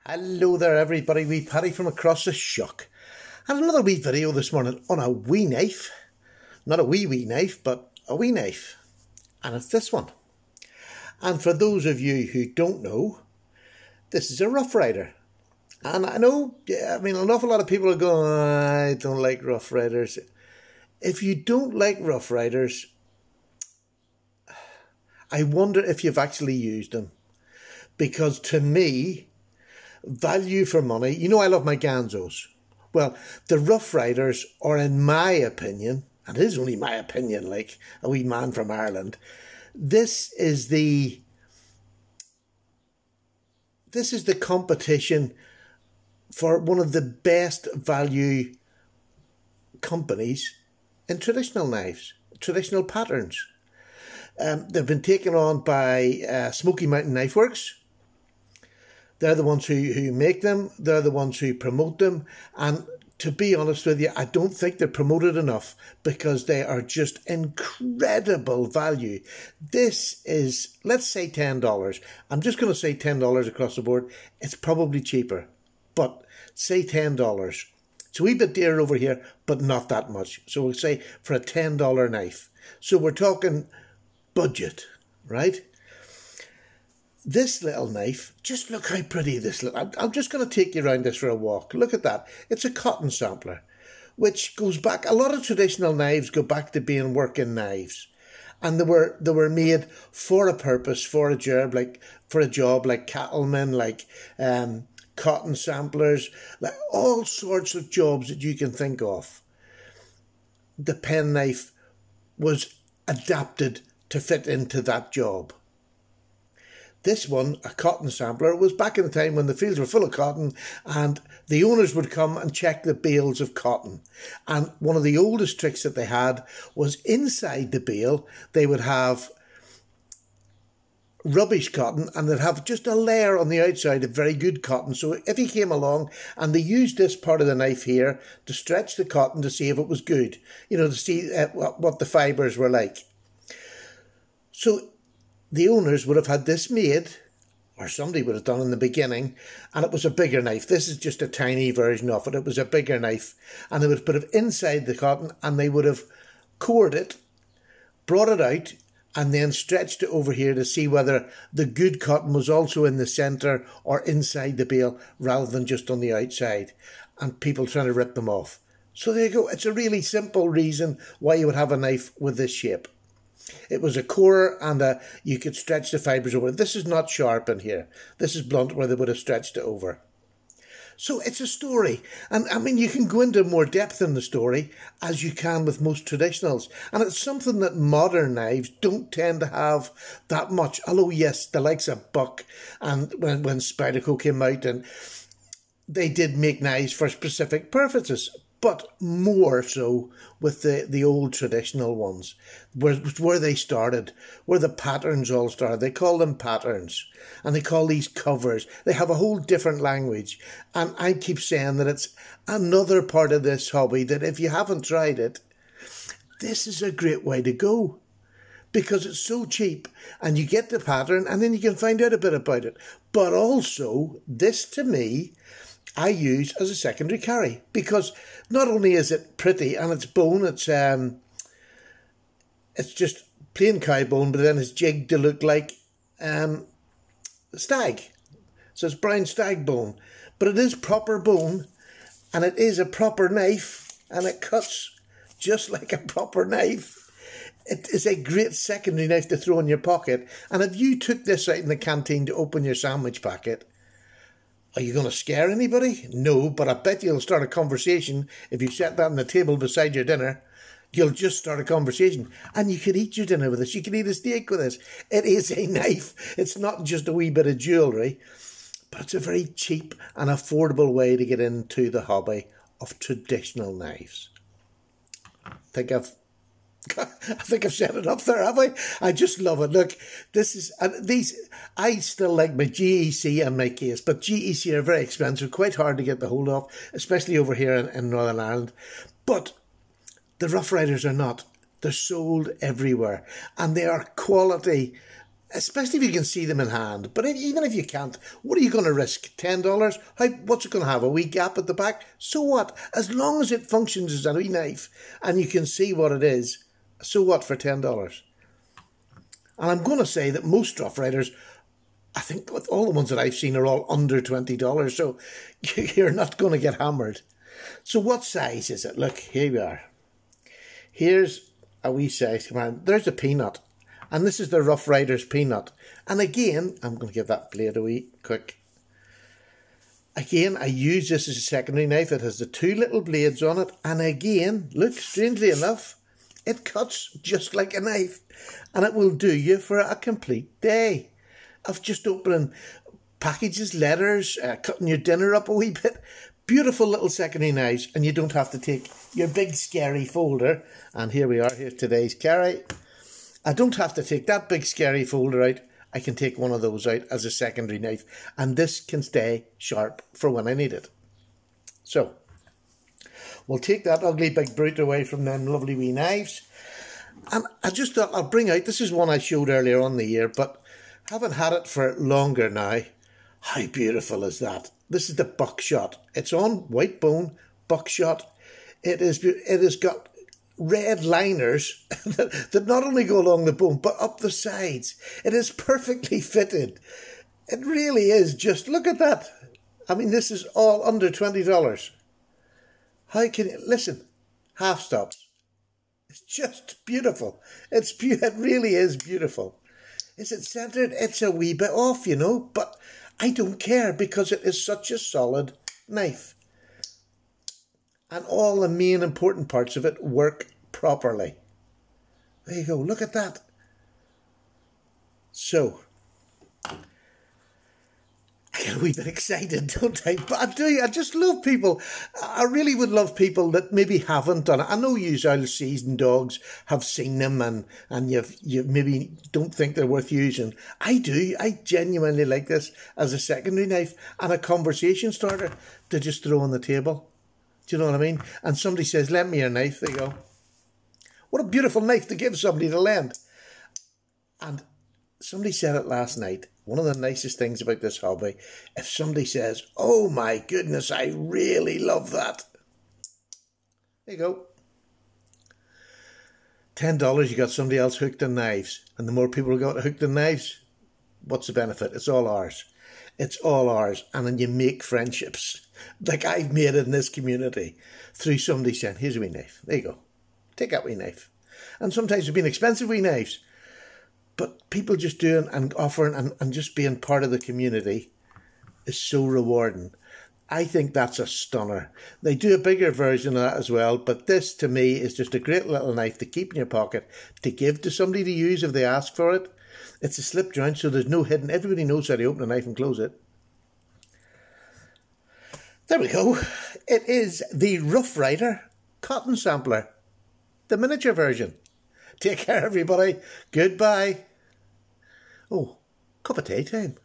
Hello there everybody, wee Paddy from across the shock. And another wee video this morning on a wee knife. Not a wee knife, but a wee knife. And it's this one. And for those of you who don't know, this is a Rough Rider. And I know, an awful lot of people are going, I don't like Rough Riders. If you don't like Rough Riders, I wonder if you've actually used them. Because to me, value for money, you know I love my Ganzos. Well, the Rough Riders are, in my opinion, and it is only my opinion, like a wee man from Ireland, this is the competition for one of the best value companies in traditional knives, traditional patterns. They've been taken on by Smoky Mountain Knife Works. They're the ones who make them. They're the ones who promote them. And to be honest with you, I don't think they're promoted enough because they are just incredible value. This is, let's say $10. I'm just going to say $10 across the board. It's probably cheaper, but say $10. It's a wee bit dearer over here, but not that much. So we'll say for a $10 knife. So we're talking budget, right? This little knife, just look how pretty this little... I'm just going to take you around this for a walk. Look at that. It's a cotton sampler, which goes back... A lot of traditional knives go back to being working knives. And they were made for a purpose, for a job, like cattlemen, like cotton samplers, like all sorts of jobs that you can think of. The penknife was adapted to fit into that job. This one, a cotton sampler, was back in the time when the fields were full of cotton and the owners would come and check the bales of cotton. And one of the oldest tricks that they had was inside the bale, they would have rubbish cotton and they'd have just a layer on the outside of very good cotton. So if he came along and they used this part of the knife here to stretch the cotton to see if it was good, you know, to see what the fibres were like. So the owners would have had this made, or somebody would have done in the beginning, and it was a bigger knife. This is just a tiny version of it. It was a bigger knife, and they would put it inside the cotton, and they would have cored it, brought it out, and then stretched it over here to see whether the good cotton was also in the centre or inside the bale, rather than just on the outside, and people trying to rip them off. So there you go. It's a really simple reason why you would have a knife with this shape. It was a core and you could stretch the fibres over. This is not sharp in here. This is blunt where they would have stretched it over. So it's a story. And I mean, you can go into more depth in the story as you can with most traditionals. And it's something that modern knives don't tend to have that much. Although, yes, the likes of Buck and when Spyderco came out, and they did make knives for specific purposes. But more so with the old traditional ones, where they started, where the patterns all started. They call them patterns, and they call these covers. They have a whole different language. And I keep saying that it's another part of this hobby that if you haven't tried it, this is a great way to go. Because it's so cheap, and you get the pattern, and then you can find out a bit about it. But also, this to me, I use as a secondary carry, because not only is it pretty and it's bone, it's just plain cow bone, but then it's jigged to look like stag. So it's brown stag bone, but it is proper bone, and it is a proper knife, and it cuts just like a proper knife. It is a great secondary knife to throw in your pocket. And if you took this out in the canteen to open your sandwich packet, are you going to scare anybody? No, but I bet you'll start a conversation. If you set that on the table beside your dinner, you'll just start a conversation. And you could eat your dinner with this. You could eat a steak with this. It is a knife. It's not just a wee bit of jewellery, but it's a very cheap and affordable way to get into the hobby of traditional knives. I think I've set it up there, have I? I just love it. Look, this is I still like my GEC and my case, but GEC are very expensive, quite hard to get the hold of, especially over here in Northern Ireland. But the Rough Riders are not. They're sold everywhere, and they are quality especially if you can see them in hand. But even if you can't, what are you going to risk? $10? What's it going to have? A wee gap at the back? So what? As long as it functions as a wee knife and you can see what it is, so what for $10? And I'm going to say that most Rough Riders, I think all the ones that I've seen are all under $20, so you're not going to get hammered. So what size is it? Look, here we are. Here's a wee size. Come on, there's a peanut. And this is the Rough Riders peanut. And again, I'm going to give that blade a wee quick. Again, I use this as a secondary knife. It has the two little blades on it. And again, look, strangely enough, it cuts just like a knife. And it will do you for a complete day of just opening packages, letters, cutting your dinner up a wee bit. Beautiful little secondary knives, and you don't have to take your big scary folder. And here we are, here's today's carry. I don't have to take that big scary folder out. I can take one of those out as a secondary knife, and this can stay sharp for when I need it. So, we'll take that ugly big brute away from them lovely wee knives. And I just thought I'll bring out, this is one I showed earlier on the year, but haven't had it for longer now. How beautiful is that? This is the Buckshot. It's on white bone, Buckshot. It has got red liners that not only go along the bone, but up the sides. It is perfectly fitted. It really is just, look at that. I mean, this is all under $20. How can you, listen, half stops. It's just beautiful. It really is beautiful. Is it centered? It's a wee bit off, you know, but I don't care because it is such a solid knife. And all the main important parts of it work properly. There you go, look at that. So, I get a wee bit excited, don't I? But I do, I just love people. I really would love people that maybe haven't done it. I know you all seasoned dogs have seen them and you maybe don't think they're worth using. I do. I genuinely like this as a secondary knife and a conversation starter to just throw on the table. Do you know what I mean? And somebody says, lend me your knife. There you go. What a beautiful knife to give somebody to lend. And somebody said it last night. One of the nicest things about this hobby, if somebody says, oh my goodness, I really love that. There you go. $10, you got somebody else hooked on knives. And the more people got hooked on knives, what's the benefit? It's all ours. It's all ours. And then you make friendships, like I've made in this community, through somebody saying, here's a wee knife. There you go. Take that wee knife. And sometimes they've been expensive wee knives. But people just doing and offering and just being part of the community is so rewarding. I think that's a stunner. They do a bigger version of that as well, but this to me is just a great little knife to keep in your pocket, to give to somebody to use if they ask for it. It's a slip joint, so there's no hidden. Everybody knows how to open a knife and close it. There we go. It is the Rough Rider Cotton Sampler, the miniature version. Take care, everybody. Goodbye. Oh, cup of tea time.